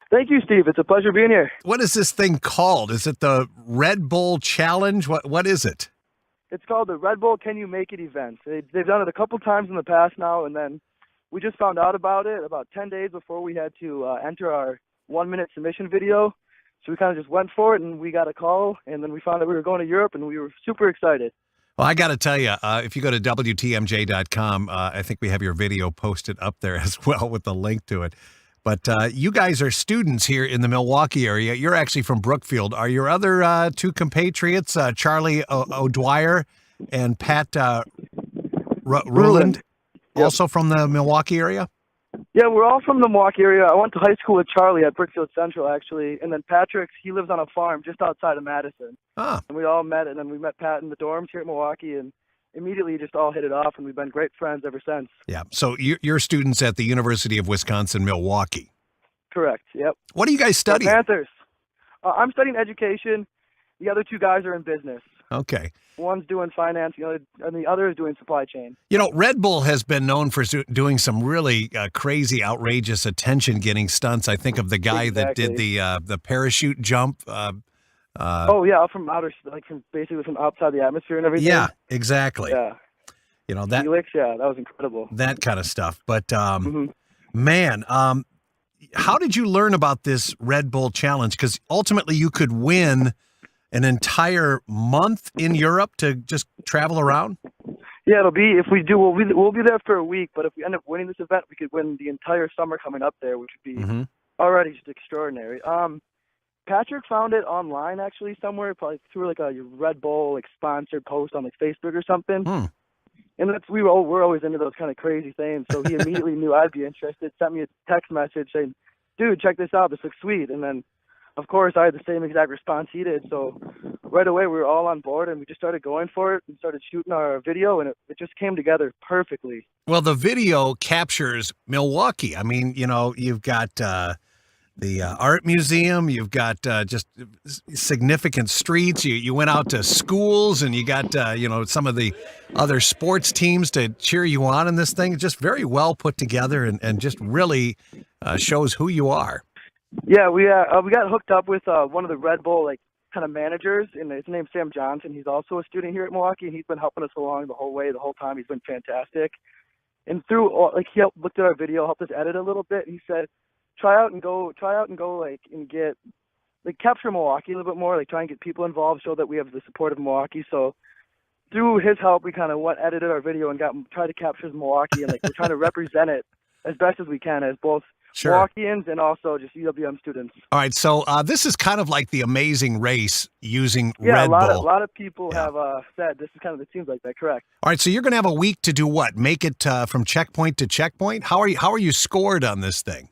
Thank you, Steve. It's a pleasure being here. What is this thing called? Is it the Red Bull Challenge? What is it? It's called the Red Bull Can You Make It event. They've done it a couple times in the past now, and then we just found out about it about 10 days before we had to enter our 1-minute submission video. So we kind of just went for it, and we got a call, and then we found out we were going to Europe, and we were super excited. Well, I got to tell you, if you go to WTMJ.com, I think we have your video posted up there as well with the link to it. But you guys are students here in the Milwaukee area. You're actually from Brookfield. Are your other two compatriots, Charlie O'Dwyer and Pat Ruland, also from the Milwaukee area? Yeah, we're all from the Milwaukee area. I went to high school with Charlie at Brookfield Central, actually. And then Patrick, he lives on a farm just outside of Madison. Ah. And we all met, and then we met Pat in the dorms here at Milwaukee, and immediately just all hit it off, and we've been great friends ever since. Yeah. So you're students at the University of Wisconsin-Milwaukee. Correct. Yep. What are you guys studying? Panthers. I'm studying education. The other two guys are in business. Okay. One's doing finance, and the other is doing supply chain. You know, Red Bull has been known for doing some really crazy, outrageous, attention-getting stunts. I think of the guy that did the parachute jump. Oh yeah, from basically from outside the atmosphere and everything. Yeah, exactly. Yeah. You know that. Felix, yeah, that was incredible. That kind of stuff. But man, how did you learn about this Red Bull Challenge? Because ultimately, you could win an entire month in Europe to just travel around. Yeah, it'll be if we do. We'll be there for a week. But if we end up winning this event, we could win the entire summer coming up there, which would be already just extraordinary. Patrick found it online actually somewhere, probably through like a Red Bull sponsored post on like Facebook or something. And we're always into those kind of crazy things. So he immediately knew I'd be interested. Sent me a text message saying, "Dude, check this out. This looks sweet." And then, of course, I had the same exact response he did. So right away we were all on board, and we just started going for it and started shooting our video, and it just came together perfectly. Well, the video captures Milwaukee. I mean, you know, you've got the art museum, you've got just significant streets. You went out to schools, and you got some of the other sports teams to cheer you on in this thing. It's just very well put together, and just really shows who you are. Yeah, we got hooked up with one of the Red Bull kind of managers, and his name's Sam Johnson. He's also a student here at Milwaukee, and he's been helping us along the whole time. He's been fantastic. And he looked at our video, helped us edit a little bit, and he said, try out and go and get capture Milwaukee a little bit more, try and get people involved, show that we have the support of Milwaukee. So through his help, we kind of edited our video and tried to capture Milwaukee, and we're trying to represent it as best as we can as both Milwaukeeans and also just UWM students. All right, so this is kind of like the Amazing Race using Red Bull. A lot of people have said this is kind of, it seems like that, correct. All right, so you're going to have a week to do what? Make it from checkpoint to checkpoint? How are you scored on this thing?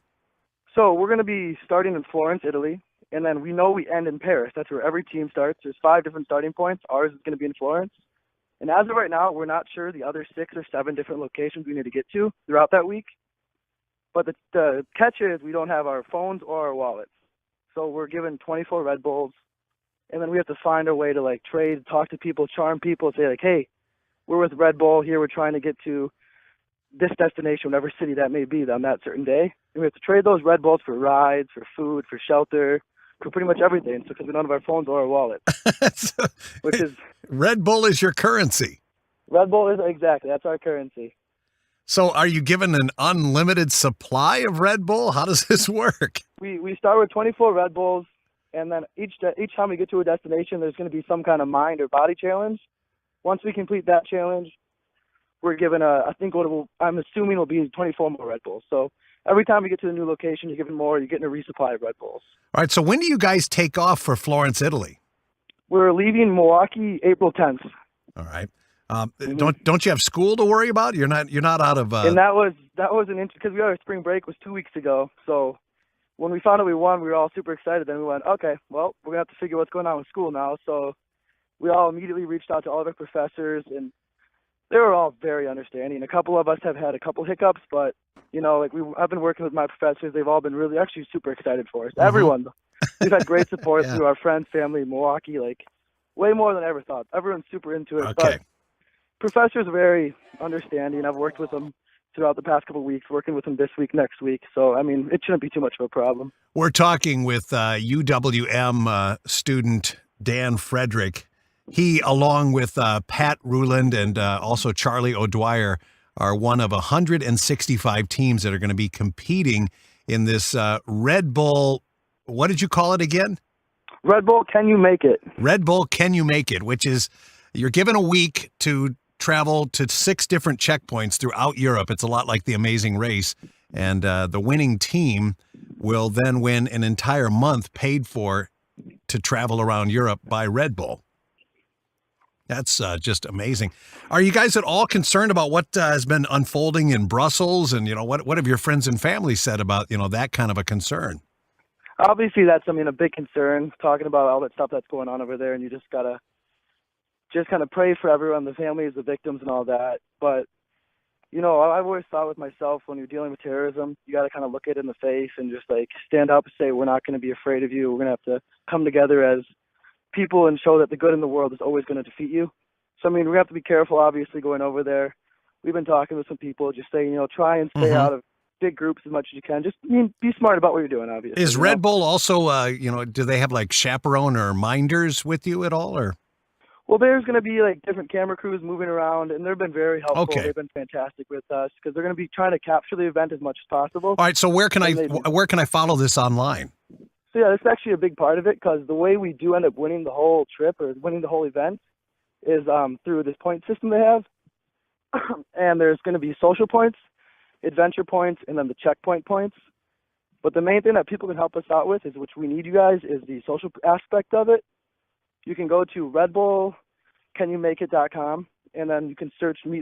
So we're going to be starting in Florence, Italy, and then we know we end in Paris. That's where every team starts. There's 5 different starting points. Ours is going to be in Florence. And as of right now, we're not sure the other 6 or 7 different locations we need to get to throughout that week. But the catch is we don't have our phones or our wallets. So we're given 24 Red Bulls, and then we have to find our way to trade, talk to people, charm people, say hey, we're with Red Bull here. We're trying to get to this destination, whatever city that may be on that certain day. And we have to trade those Red Bulls for rides, for food, for shelter, for pretty much everything. So because we don't have our phones or our wallet, which is Red Bull is your currency. Red Bull is exactly, that's our currency. So are you given an unlimited supply of Red Bull? How does this work? We start with 24 Red Bulls, and then each time we get to a destination, there's going to be some kind of mind or body challenge. Once we complete that challenge, we're given I'm assuming will be 24 more Red Bulls. So every time we get to a new location, you're given more. You're getting a resupply of Red Bulls. All right. So when do you guys take off for Florence, Italy? We're leaving Milwaukee April 10th. All right. Don't you have school to worry about? You're not out of. And that was because we had our spring break was 2 weeks ago. So when we found out we won, we were all super excited. Then we went, okay, well, we're gonna have to figure what's going on with school now. So we all immediately reached out to all of our professors, and they were all very understanding. A couple of us have had a couple hiccups, but I've been working with my professors. They've all been really actually super excited for us. Mm-hmm. Everyone, we've had great support through our friends, family, Milwaukee, way more than I ever thought. Everyone's super into it. Okay. But professors are very understanding. I've worked with them throughout the past couple of weeks, working with him this week, next week. So, I mean, it shouldn't be too much of a problem. We're talking with UWM student Dan Frederick. He, along with Pat Ruland and also Charlie O'Dwyer, are one of 165 teams that are going to be competing in this Red Bull. What did you call it again? Red Bull, Can You Make It? Red Bull, Can You Make It? Which is, you're given a week to travel to 6 different checkpoints throughout Europe. It's a lot like the Amazing Race. And the winning team will then win an entire month paid for to travel around Europe by Red Bull. That's just amazing. Are you guys at all concerned about what has been unfolding in Brussels? And, what have your friends and family said about, that kind of a concern? Obviously, that's, a big concern, talking about all that stuff that's going on over there. And you just got to kind of pray for everyone, the families, the victims, and all that. But, I've always thought with myself, when you're dealing with terrorism, you got to kind of look it in the face and just, stand up and say, we're not going to be afraid of you. We're going to have to come together as people and show that the good in the world is always going to defeat you. So, we have to be careful, obviously, going over there. We've been talking with some people, just saying, try and stay out of big groups as much as you can. Just be smart about what you're doing, obviously. Is Red Bull also, do they have, chaperone or minders with you at all, or? Well, there's going to be different camera crews moving around, and they've been very helpful. Okay. They've been fantastic with us because they're going to be trying to capture the event as much as possible. All right. So where can I follow this online? So yeah, that's actually a big part of it because the way we do end up winning the whole trip or winning the whole event is through this point system they have, and there's going to be social points, adventure points, and then the checkpoint points. But the main thing that people can help us out with is, which we need you guys, is the social aspect of it. You can go to redbullcanyoumakeit.com, and then you can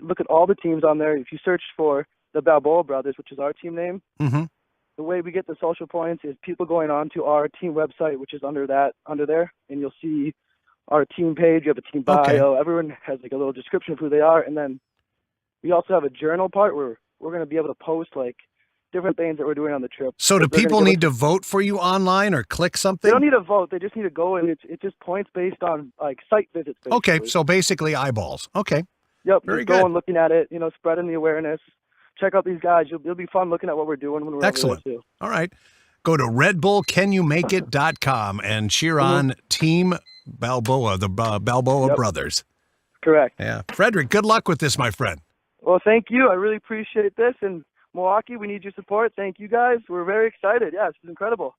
look at all the teams on there. If you search for the Balboa Brothers, which is our team name, the way we get the social points is people going on to our team website, which is under there, and you'll see our team page. You have a team bio. Okay. Everyone has a little description of who they are, and then we also have a journal part where we're going to be able to post different things that we're doing on the trip. So do people need to vote for you online or click something? They don't need to vote. They just need to go, and it's just points based on site visits. Basically. Okay, so basically eyeballs. Okay. Yep. Very just good. Going, looking at it, spreading the awareness. Check out these guys. It'll be fun looking at what we're doing when we're Excellent. over there too. All right. Go to redbullcanyoumakeit.com and cheer on Team Balboa, the Balboa Brothers. Correct. Yeah. Frederick, good luck with this, my friend. Well, thank you. I really appreciate this. And Milwaukee, we need your support. Thank you guys. We're very excited. Yeah, this is incredible.